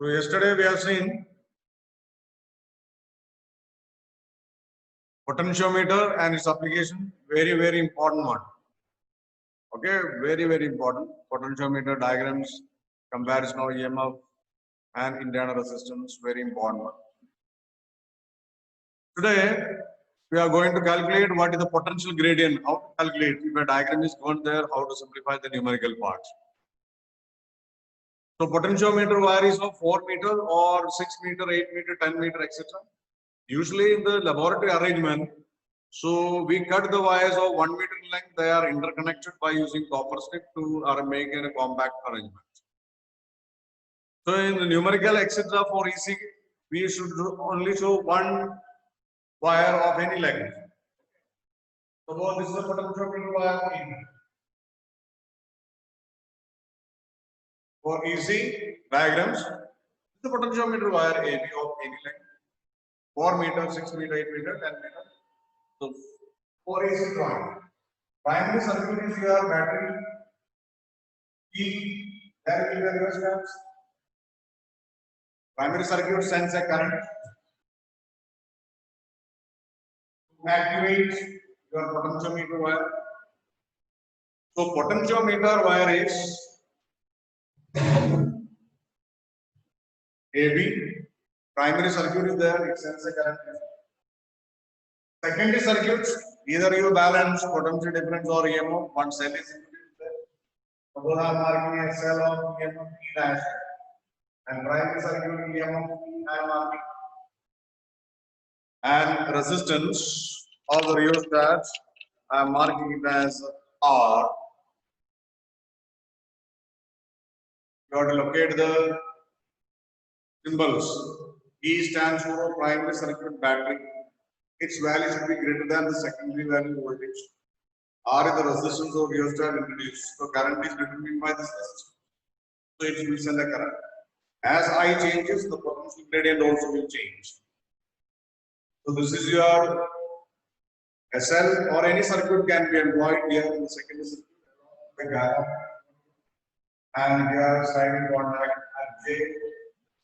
So yesterday we have seen potentiometer and its application, very important one. Okay, very important. Potentiometer diagrams, comparison of EMF and internal resistance, very important one. Today we are going to calculate what is the potential gradient, how to calculate. If a diagram is given there, how to simplify the numerical part. So potentiometer wire is of 4 meter or 6 meter, 8 meter, 10 meter, etc. Usually in the laboratory arrangement, so we cut the wires of 1 meter length. They are interconnected by using copper strip to make a compact arrangement. So in the numerical etc. for EC, we should only show one wire of any length. Suppose this is a potentiometer wire. For EC diagrams, the potentiometer wire AB of any length, 4 meter, 6 meter, 8 meter, 10 meter. So for AC drawing, primary circuit is your battery. E, there will be the resistance. Primary circuit sends a current to activate your potentiometer wire. So potentiometer wire is AB. Primary circuit is there, it sends a current. Secondary circuit, either you balance potential difference or EMF, one cell is there. Suppose I am marking a cell of EMF E dash, and primary circuit EMF E I am marking. And resistance of the rheostat, I am marking it as R. You have to locate the symbols. E stands for primary circuit battery. Its value should be greater than the secondary value voltage. R is the resistance of rheostat introduced. So current is determined by this resistance. So it will send a current. As I changes, the potential gradient also will change. So this is your SL or any circuit can be employed here in the secondary circuit. And here sliding contact at J.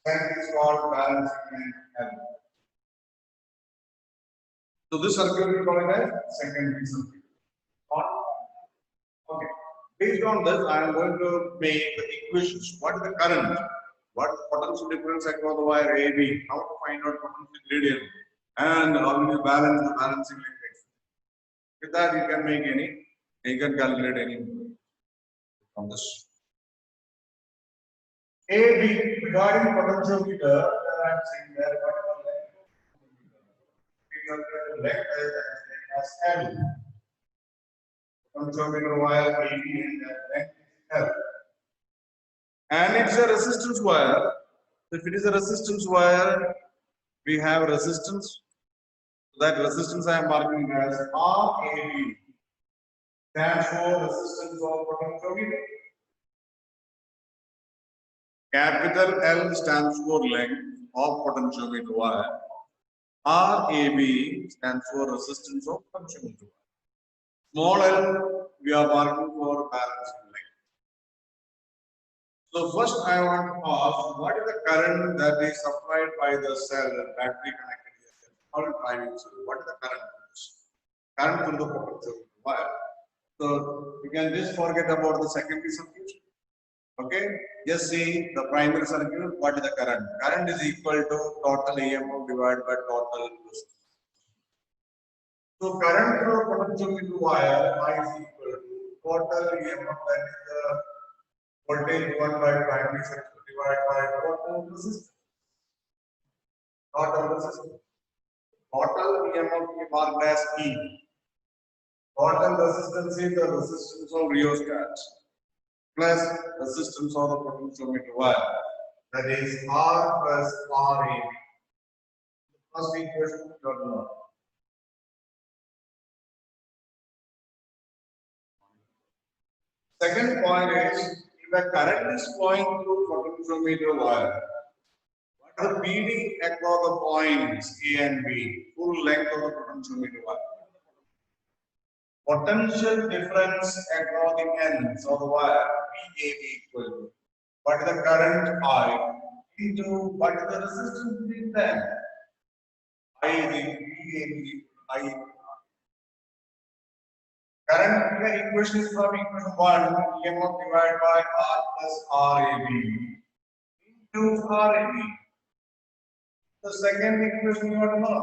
Then is called balancing and L. So this circuit we call it as secondary circuit. Okay. Based on this, I am going to make the equations. What is the current? What is the potential difference across the wire AB? How to find out potential gradient? And how will you balance the balancing index? With that, you can make any, you can calculate any from this. AB regarding potentiometer, I am saying there what length as L. Potentiometer wire AB and length L. And it's a resistance wire. If it is a resistance wire, we have resistance. That resistance I am marking as RAB. Stands for resistance of potentiometer. Capital L stands for length of potentiometer wire. RAB stands for resistance of potentiometer wire. Small l we are marking for balancing length. So first I want to ask, what is the current that is supplied by the cell battery connected here? All driving cell. What is the current? Current from the potentiometer wire. So you can just forget about the secondary circuit. Okay, just see the primary circuit. What is the current? Current is equal to total EMF divided by total resistance. So current through potentiometer wire I is equal to total EMF, that is the voltage given by primary circuit divided by total resistance. Total resistance. Total EMF we marked as E. Total resistance is the resistance of rheostat plus resistance of the potentiometer wire, that is R plus RA. First equation you got now. Second point is, if the current is flowing through potentiometer wire, what is the PD across the points A and B, full length of the potentiometer wire? Potential difference across the ends of the wire, VAB equal to what is the current I into what is the resistance between them? I is equal to I. Current equation is from equation 1, EMF divided by R plus RAB into RAB. The second equation you have to know.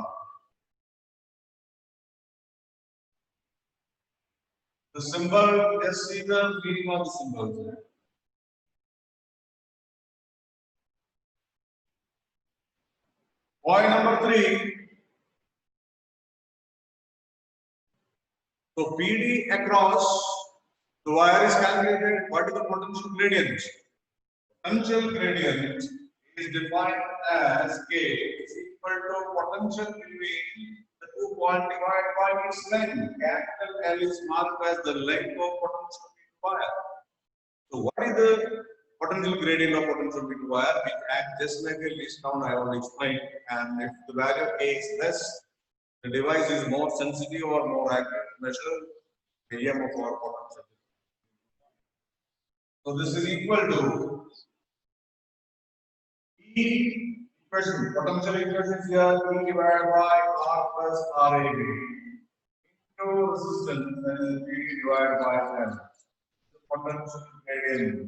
The symbol, just see the meaning of the symbol. Point number 3. So PD across the wire is calculated. What is the potential gradient? Potential gradient is defined as K is equal to potential between the 2 points divided by its length. Capital L is marked as the length of potential wire. So what is the potential gradient of potential between wire? We act just like a least count I already explained, and if the value of A is less, the device is more sensitive or more accurate to measure the EMF or potential. So this is equal to E equation, potential equation is here, E divided by R plus RAB into resistance, that is PD divided by L. The potential gradient,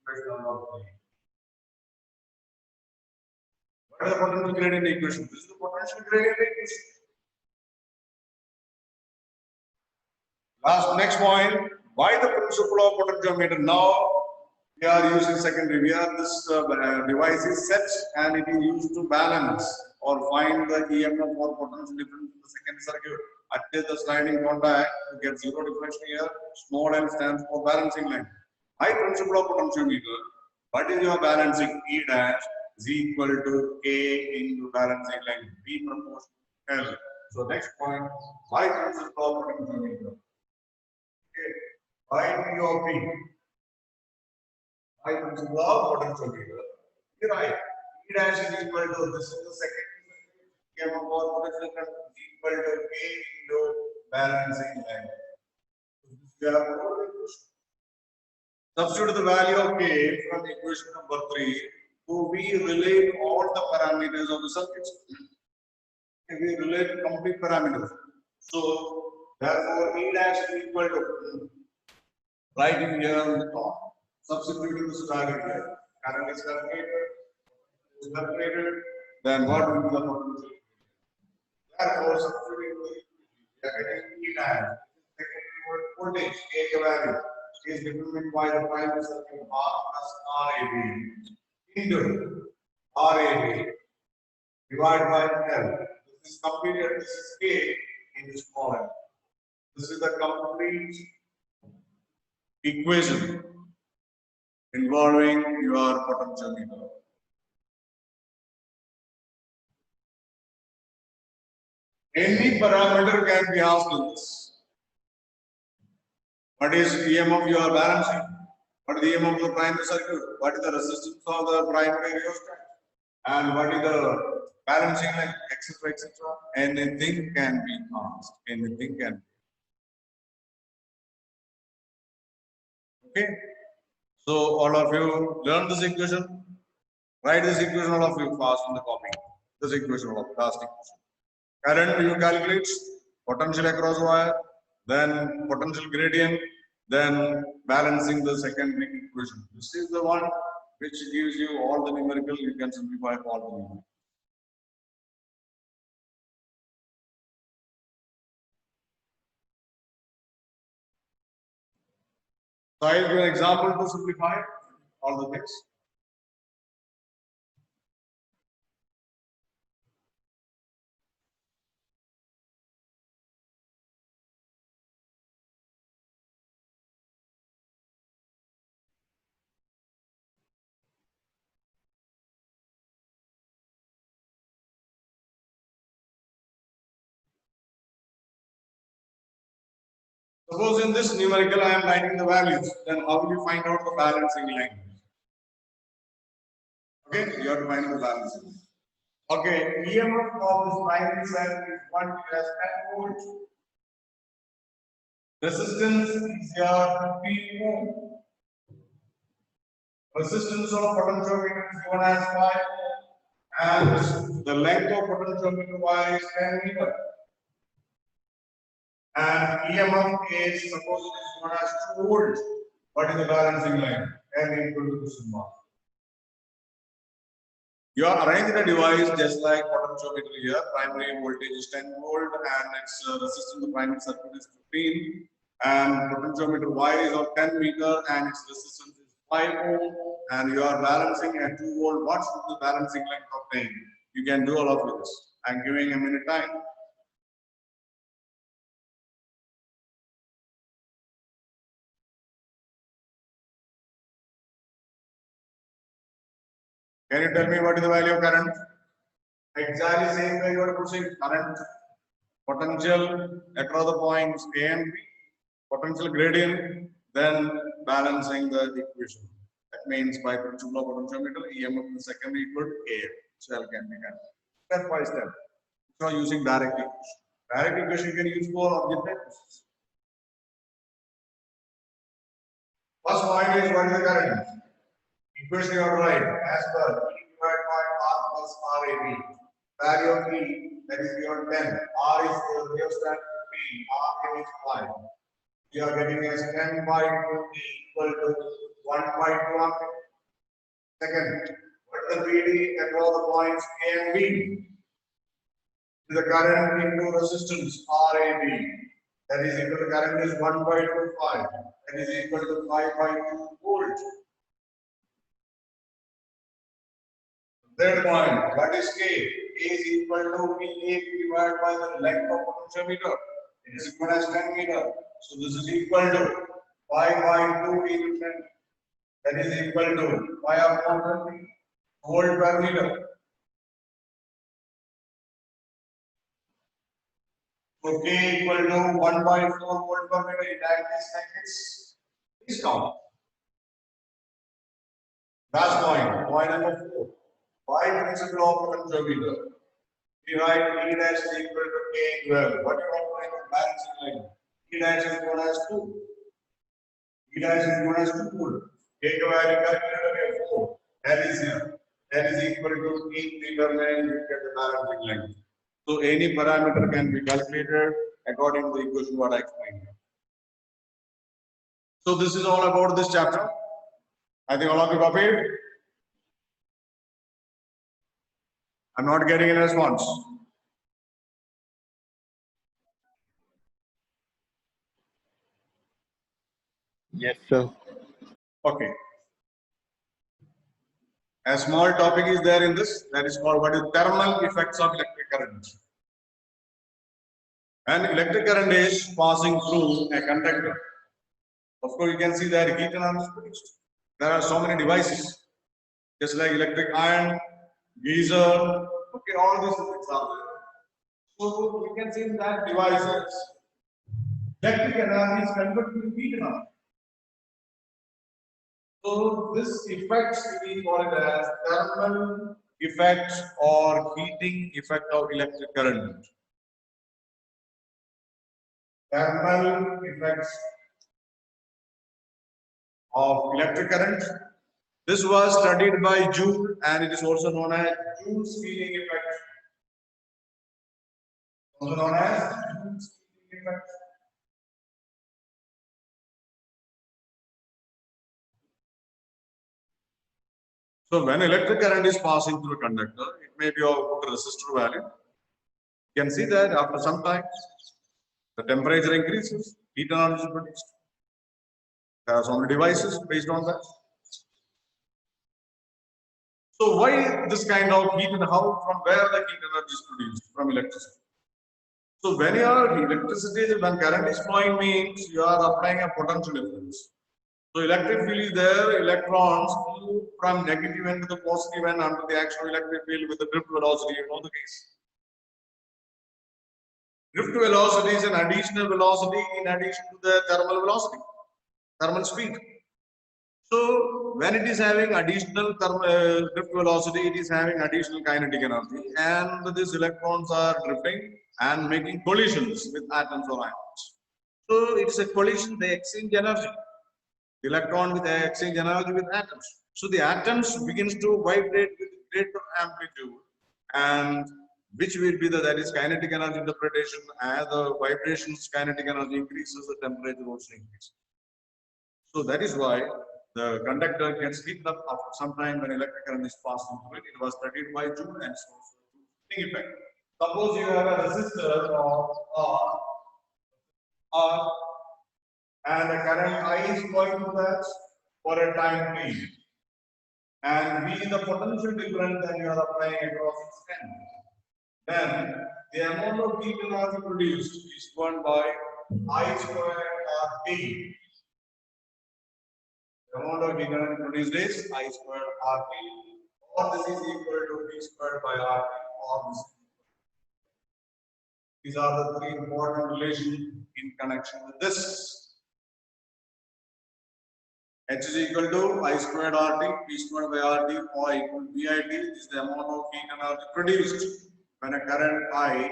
equation number 3. What is the potential gradient equation? This is the potential gradient equation. Next point, by the principle of potentiometer, now we are using secondary. This device is set and it is used to balance or find the EMF or potential difference in the second circuit. At the sliding contact, you get zero deflection here. Small n stands for balancing line. By principle of potentiometer, what is your balancing? E dash is equal to K into balancing line B proportional to L. So next point, by principle of potentiometer. Okay. By POP. By principle of potentiometer. Here right. E dash is equal to this is the second EMF or potential is equal to K into balancing line. Substitute the value of K from equation number 3 to we relate all the parameters of the circuit. We relate complete parameters. So therefore E dash is equal to writing here on the top, substituting this value here. Current is calculated, then what will be the potential? Therefore, substituting the E dash, secondary voltage, K value is determined by the primary circuit R plus RAB into RAB divided by L. This is completed, this is K in this column. This is the complete equation involving your potentiometer. Any parameter can be asked in this. What is EMF you are balancing? What is the EMF of the primary circuit? What is the resistance of the primary rheostat? And what is the balancing line, etc., etc. Anything can be asked. Anything can be. Okay. So all of you learn this equation. Write this equation, all of you fast in the copy. This equation, all of last equation. Current you calculate, potential across wire, then potential gradient, then balancing the secondary equation. This is the one which gives you all the numerical, you can simplify all the numerical. So I will give an example to simplify all the things. Suppose in this numerical I am writing the values, then how will you find out the balancing line? Okay, you have to find out the balancing. Okay, EMF of this primary side is 1 as 10 volts. Resistance is your 15 ohm. Resistance of potentiometer is given as 5 and the length of potentiometer Y is 10 meter. And EMF is suppose it is given as 2 volts. What is the balancing line? N equal to the sigma. You are arranging the device just like potentiometer here. Primary voltage is 10 volt and its resistance, the primary circuit is 15. And potentiometer Y is of 10 meter and its resistance is 5 ohm. And you are balancing at 2 volt. What should the balancing length obtain? You can do all of this. I'm giving a minute time. Can you tell me what is the value of current? Exactly same way you are pushing current, potential across the points A and B, potential gradient, then balancing the equation. That means by principle of potentiometer, EMF in the secondary equal to A. Cell can be done. Step by step. So using direct equation. Direct equation you can use for object types. First point is what is the current? Equation you are right. As per E divided by R plus RAB. Value of E, that is beyond 10. R is the rheostat P. R is 5. We are getting as 10 by 20 equal to 1 by 2 ampere. Second, what is the PD across the points A and B? The current into resistance RAB. That is equal to current is 1 by 2, 5. That is equal to 5 by 2 volts. Third point, what is K? K is equal to PA divided by the length of potentiometer. It is equal as 10 meter. So this is equal to 5 by 2 into 10. That is equal to 5 upon 20 volt per meter. So K equal to 1 by 4 volt per meter. In that case, please count. Last point number 4. By principle of potentiometer, we write E dash is equal to K 12. What do you want to write the balancing line? E dash is known as 2. E dash is known as 2 volt. K value calculated by 4. That is here. That is equal to E determined, you get the balancing line. So any parameter can be calculated according to the equation what I explained. So this is all about this chapter. I think all of you copied. I'm not getting a response. Yes, sir. Okay. A small topic is there in this, that is called what is thermal effects of electric current. And electric current is passing through a conductor. Of course, you can see that heat energy is produced. There are so many devices, just like electric iron, geyser, okay, all these things are there. So you can see in that devices, electric energy is converted to heat energy. So this effects we call it as thermal effect or heating effect of electric current. Thermal effects of electric current. This was studied by Joule and it is also known as Joule's heating effect. Also known as Joule's heating effect. So when electric current is passing through a conductor, it may be of resistor value. You can see that after some time, the temperature increases, heat energy is produced. There are so many devices based on that. So why this kind of heat and how, from where the heat energy is produced? From electricity. So when your electricity, when current is flowing means you are applying a potential difference. So electric field is there, electrons move from negative end to the positive end under the actual electric field with the drift velocity, you know the case. Drift velocity is an additional velocity in addition to the thermal velocity, thermal speed. So when it is having additional drift velocity, it is having additional kinetic energy, and these electrons are drifting and making collisions with atoms or ions. So it's a collision, they exchange energy. Electron with exchange energy with atoms. So the atoms begins to vibrate with greater amplitude, and which will be that is kinetic energy interpretation. As the vibrations kinetic energy increases, the temperature also increases. So that is why the conductor gets heated up after some time when electric current is passed through it. It was studied by Joule and so effect. Suppose you have a resistor of R and the current I is going to that for a time t. And V is the potential difference that you are applying across its end. Then the amount of heat energy produced is given by I squared RT. The amount of heat energy produced is I squared RT, or this is equal to V squared by RT, or this. These are the three important relations in connection with this. H is equal to I squared RT, P squared by RT, or equal to VIT. This is the amount of heat energy produced when a current I is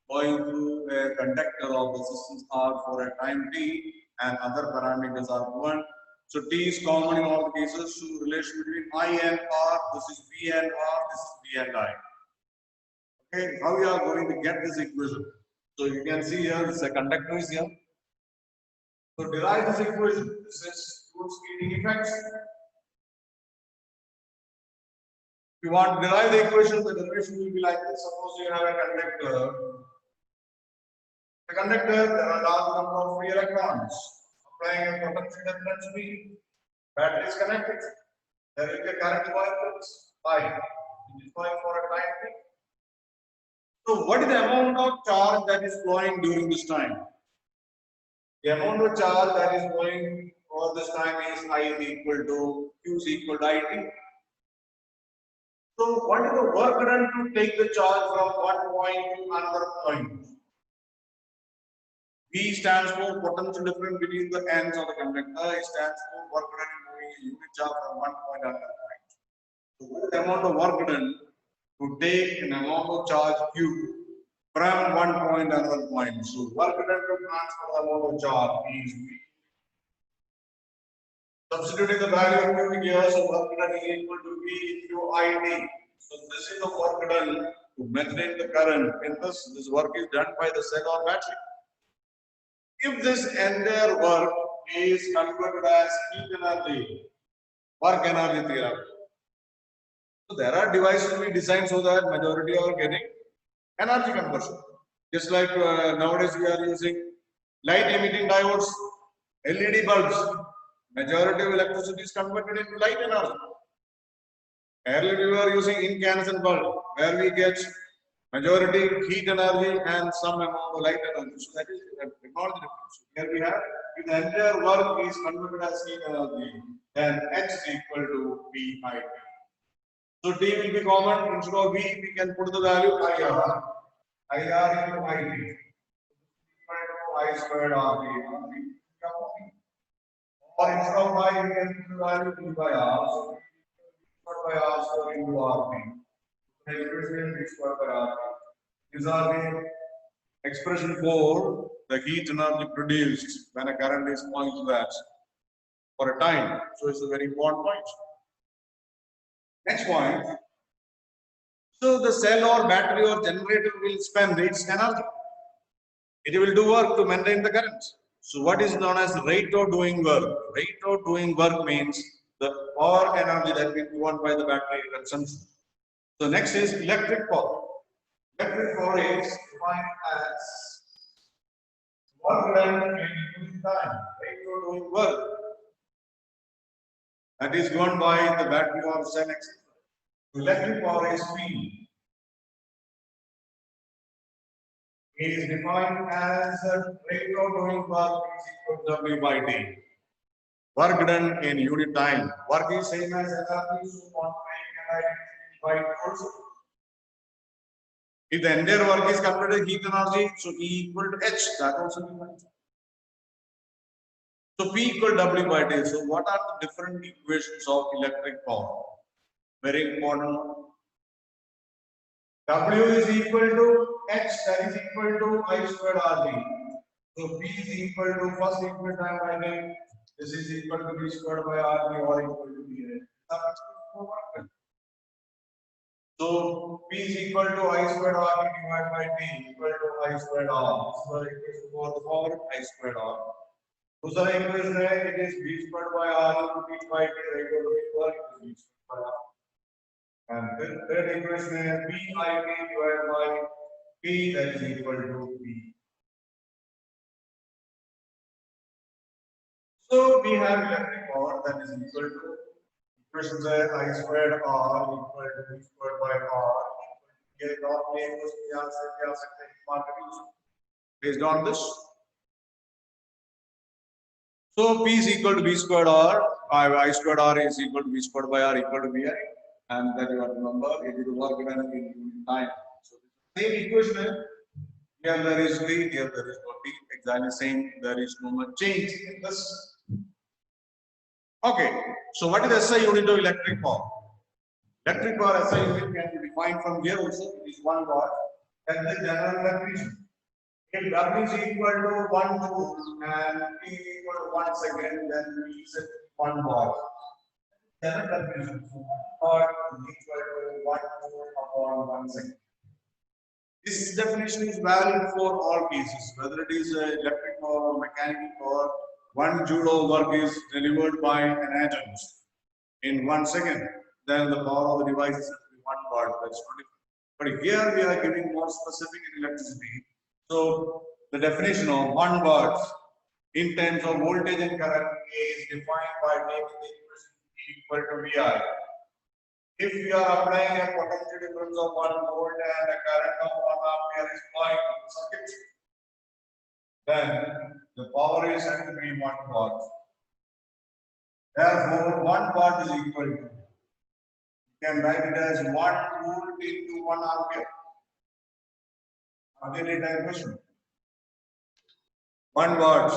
going through a conductor of resistance R for a time t, and other parameters are given. So T is common in all the cases. So relation between I and R, this is V and R, this is V and I. Okay, how we are going to get this equation? So you can see here, this is a conductor is here. So derive this equation. This is Joule's heating effects. If you want to derive the equation, the derivation will be like this. Suppose you have a conductor. The conductor, there are a large number of free electrons. Applying a potential difference V. Battery is connected. There will be a current going to I. It is going for a time t. So what is the amount of charge that is flowing during this time? The amount of charge that is flowing for this time is I is equal to Q is equal to IT. So what is the work done to take the charge from one point to another point? V stands for potential difference between the ends of the conductor. It stands for work done in moving a unit charge from one point to another point. So what is the amount of work done to take an amount of charge Q from one point to another point? So work done to transfer the amount of charge is V. Substituting the value of Q here, so work done is equal to V into IT. So this is the work done to maintain the current. In this work is done by the cell or battery. If this entire work is converted as heat energy, work energy theory. So there are devices we design so that majority are getting energy conversion. Just like nowadays we are using light emitting diodes, LED bulbs. Majority of electricity is converted into light energy. Earlier we were using incandescent bulb, where we get majority heat energy and some amount of light energy. So that is the technology difference. Here we have, if the entire work is converted as heat energy, then H is equal to VIT. So T will be common. Instead of V, we can put the value IR. IR into IT. Equal to I squared RT. Or instead of I, we can put the value V by R. So by R square into RT. The expression is square by RT. These are the expression for the heat energy produced when a current is flowing to that for a time. So it's a very important point. Next point. So the cell or battery or generator will spend its energy. It will do work to maintain the current. So what is known as rate of doing work? Rate of doing work means the power energy that will be given by the battery consumption. So next is electric power. Electric power is defined as work done in unit time. Rate of doing work that is given by the battery or cell, etc. Electric power is P. It is defined as the rate of doing work is equal to W by D. Work done in unit time. Work is same as energy, so quantity by also. If the entire work is converted heat energy, so E equal to H, that also defines. So P equal to W by D. So what are the different equations of electric power? Very important one. W is equal to H, that is equal to I squared RT. So P is equal to first equal time by D. This is equal to V squared by RT or equal to V. So P is equal to I squared R divided by T equal to I squared R. So equation for I squared R. दूसरा equation है it is B squared by R into T by T equal to equal it is B squared by R. And then third equation is B I T divided by P that is equal to B. So we have electric power that is equal to equations are I squared R equal to B squared by R. ये dot में कुछ यहाँ से क्या सकते हैं market based on this. So P is equal to B squared R. I squared R is equal to B squared by R equal to VI, and that you have to remember it is the work done in unit time. So same equation. Here there is T, here there is no T. Exactly same. There is no much change in this. Okay. So what is SI unit of electric power? Electric power SI unit can be defined from here also. It is 1 watt. And the general definition. If W is equal to 1 joule and T equal to 1 second, then we set 1 watt. General definition. 1 watt is equal to 1 joule upon 1 second. This definition is valid for all cases, whether it is electric power or mechanical power. 1 joule of work is delivered by an atom in 1 second, then the power of the device is 1 watt. That's not different. But here we are giving more specific in electricity. So the definition of 1 watt in terms of voltage and current is defined by taking the equation E equal to VI. If we are applying a potential difference of 1 volt and a current of 1 ampere is flowing in the circuit, then the power is said to be 1 watt. Therefore, 1 watt is equal to, you can write it as 1 volt into 1 ampere. Again, a time question. 1 watt.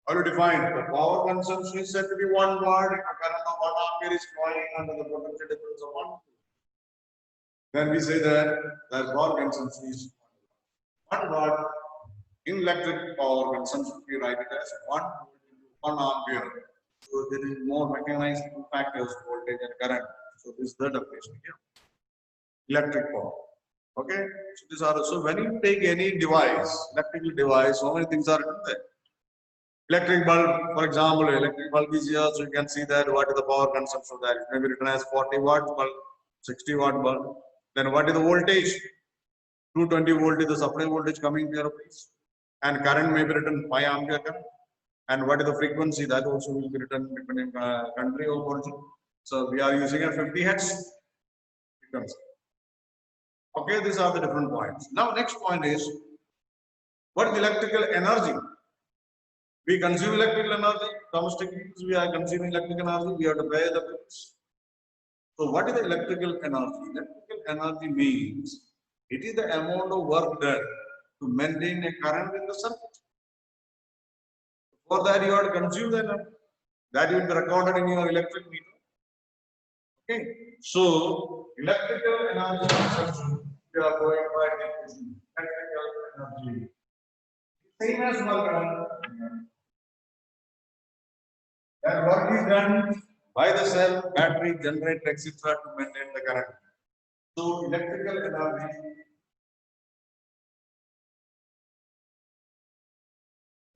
How to define? The power consumption is said to be 1 watt. If a current of 1 ampere is flowing under the potential difference of 1. Then we say that the power consumption is 1 watt. In electric power consumption, we write it as 1 volt into 1 ampere. So there is more mechanized factors, voltage and current. So this is the definition here. Electric power. Okay. So these are so when you take any device, electrical device, so many things are written there. Electric bulb, for example, electric bulb is here, so you can see that what is the power consumption of that. It may be written as 40 watt bulb, 60 watt bulb. Then what is the voltage? 220 volt is the supply voltage coming to your place. And current may be written 5 ampere current. And what is the frequency? That also will be written depending on country or origin. So we are using a 50 hertz frequency. Okay, these are the different points. Now, next point is what is electrical energy? We consume electrical energy, domestic use, we are consuming electrical energy, we have to pay the bills. So, what is the electrical energy? Electrical energy means it is the amount of work done to maintain a current in the circuit. For that, you have to consume the energy. That will be recorded in your electric meter. Okay, so electrical energy consumption, we are going by definition. Electrical energy. Same as work done. That work is done by the cell, battery, generator, etc. to maintain the current. So electrical energy.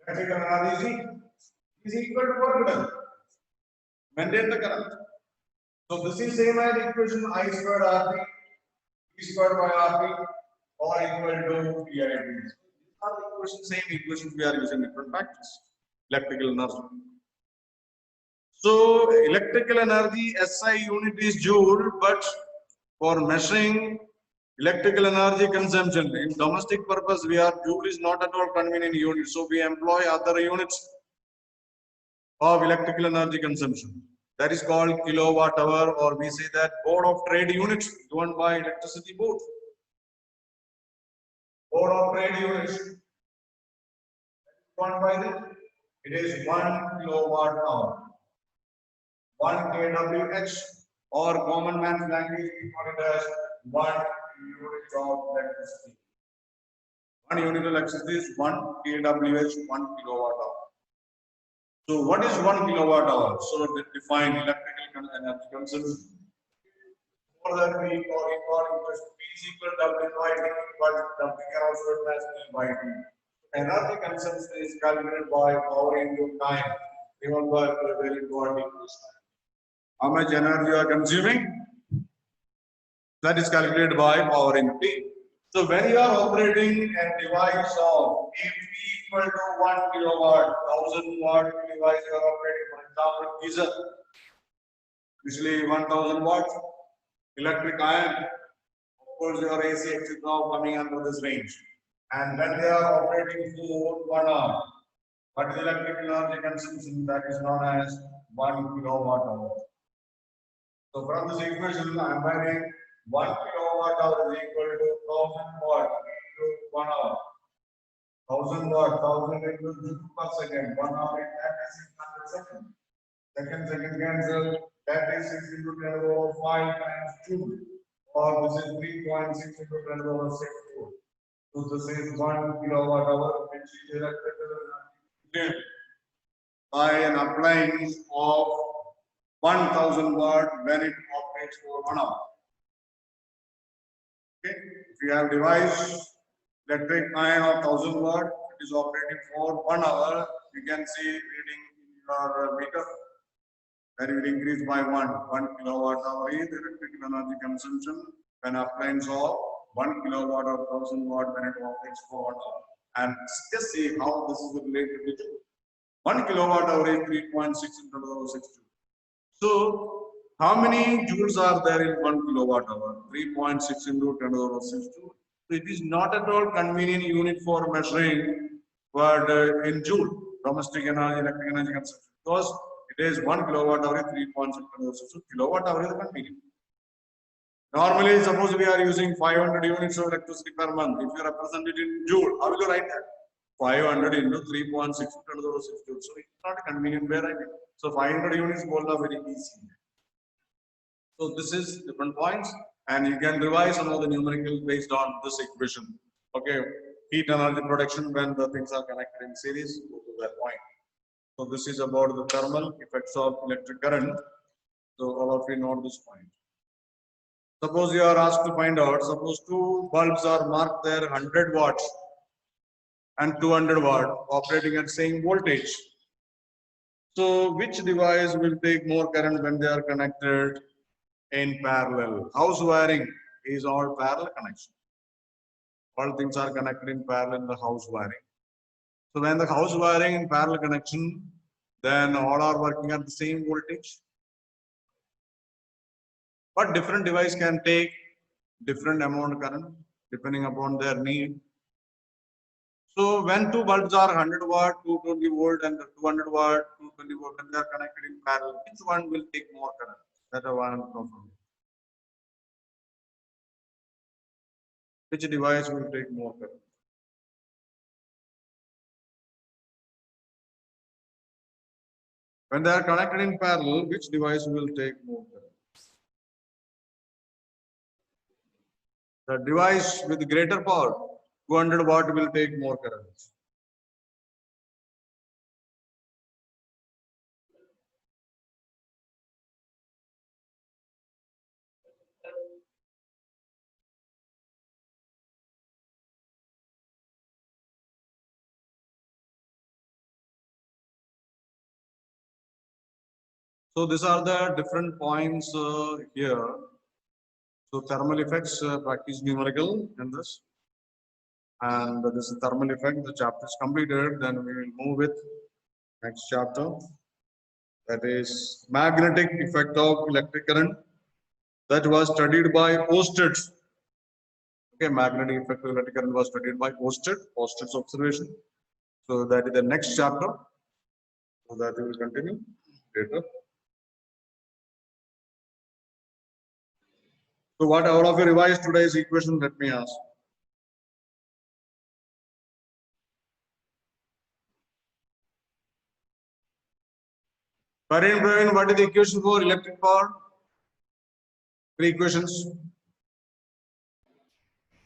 Electrical energy is equal to work done. Maintain the current. So this is same as equation I squared RT, E squared by RT, or equal to PID. These are the equations, same equations we are using different factors. Electrical energy. So electrical energy SI unit is joule, but for measuring electrical energy consumption in domestic purpose, joule is not at all convenient unit. So we employ other units of electrical energy consumption. That is called kilowatt hour, or we say that board of trade units given by electricity board. Board of trade units given by them. It is 1 kilowatt hour. 1 kWh, or common man's language, we call it as 1 unit of electricity. 1 unit of electricity is 1 kWh, 1 kilowatt hour. So what is 1 kilowatt hour? So define electrical energy consumption. For that we call equation P is equal to W by T, but W can also written as P by T. Energy consumption is calculated by power into time. Remember the very important equation. How much energy you are consuming? That is calculated by power into T. So when you are operating a device of if P equal to 1 kilowatt, 1000-watt device you are operating, for example, geyser, usually 1000 watts, electric iron, of course your AC is now coming under this range. And when they are operating for 1 hour, what is electric energy consumption? That is known as 1 kilowatt hour. So from this equation, I am writing 1 kilowatt hour is equal to 1000 watt into 1 hour. 1000 watt, 1000 into joule per second. 1 hour is 3600 seconds. Second cancel. 36 into 10 over 5 times joule. Or this is 3.6 into 10 over 6 joule. So this is 1 kilowatt hour, which is electrical by an appliance of 1000 watt when it operates for 1 hour. Okay. If you have device electric iron of 1000 watt, it is operating for 1 hour. You can see reading in your meter. That will increase by 1 kilowatt hour is electrical energy consumption when appliance of 1 kilowatt or 1000 watt when it operates for 1 hour. And just see how this is related to joule. 1 kilowatt hour is 3.6 into 6 joule. So how many joules are there in 1 kilowatt hour? 3.6 into 10 to the 6 joule. So it is not at all convenient unit for measuring, but in joule, domestic energy, electric energy consumption, because it is 1 kilowatt hour is 3.6 into the 6 joule. Kilowatt hour is convenient. Normally, suppose we are using 500 units of electricity per month. If you represent it in joule, how will you write that? 500 into 3.6 into 6 joule. So it's not a convenient way writing. So 500 units both are very easy. So this is different points, and you can revise some of the numerical based on this equation. Okay, heat energy production when the things are connected in series, go to that point. So this is about the thermal effects of electric current. So all of you know this point. Suppose you are asked to find out, suppose two bulbs are marked there 100 watts and 200 watt operating at same voltage. So which device will take more current when they are connected in parallel? House wiring is all parallel connection. All things are connected in parallel in the house wiring. So when the house wiring in parallel connection, then all are working at the same voltage. But different device can take different amount of current depending upon their need. So when two bulbs are 100 watt, 220 volt and 200 watt, 220 volt, when they are connected in parallel, which one will take more current? That is one problem. Which device will take more current? When they are connected in parallel, which device will take more current? The device with greater power, 200 watt, will take more current. So these are the different points here. So thermal effects, practice numerical in this. And this is thermal effect. The chapter is completed. Then we will move with next chapter. That is magnetic effect of electric current. That was studied by Oersted. Okay, magnetic effect of electric current was studied by Oersted's observation. So that is the next chapter. So that we will continue later. So what all of you revised today's equation? Let me ask. Praveen, what is the equation for electric power? Three equations.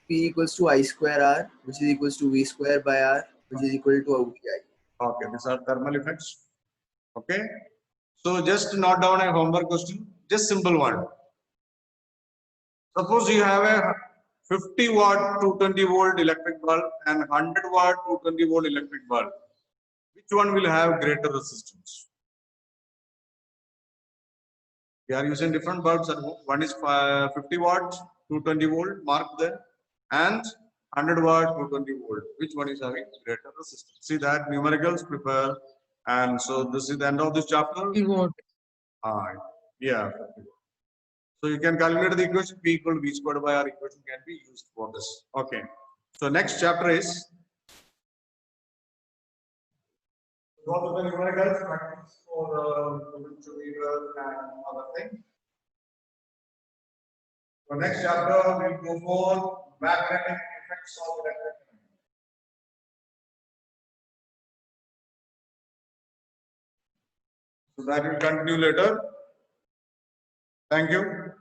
P equals to I square R, which is equals to V square by R, which is equal to OTI. Okay, these are thermal effects. Okay. So just note down a homework question, just simple one. Suppose you have a 50 watt 220 volt electric bulb and 100 watt 220 volt electric bulb. Which one will have greater resistance? We are using different bulbs at home. One is 50 watt 220 volt, mark there, and 100 watt 220 volt. Which one is having greater resistance? See that numericals prepare. And so this is the end of this chapter. 50 watt. Yeah. So you can calculate the equation P equal to V squared by R equation can be used for this. Okay. So next chapter is go to the numericals, practice for potentiometer and other things. So next chapter we'll go for magnetic effects of electric current. So that will continue later. Thank you.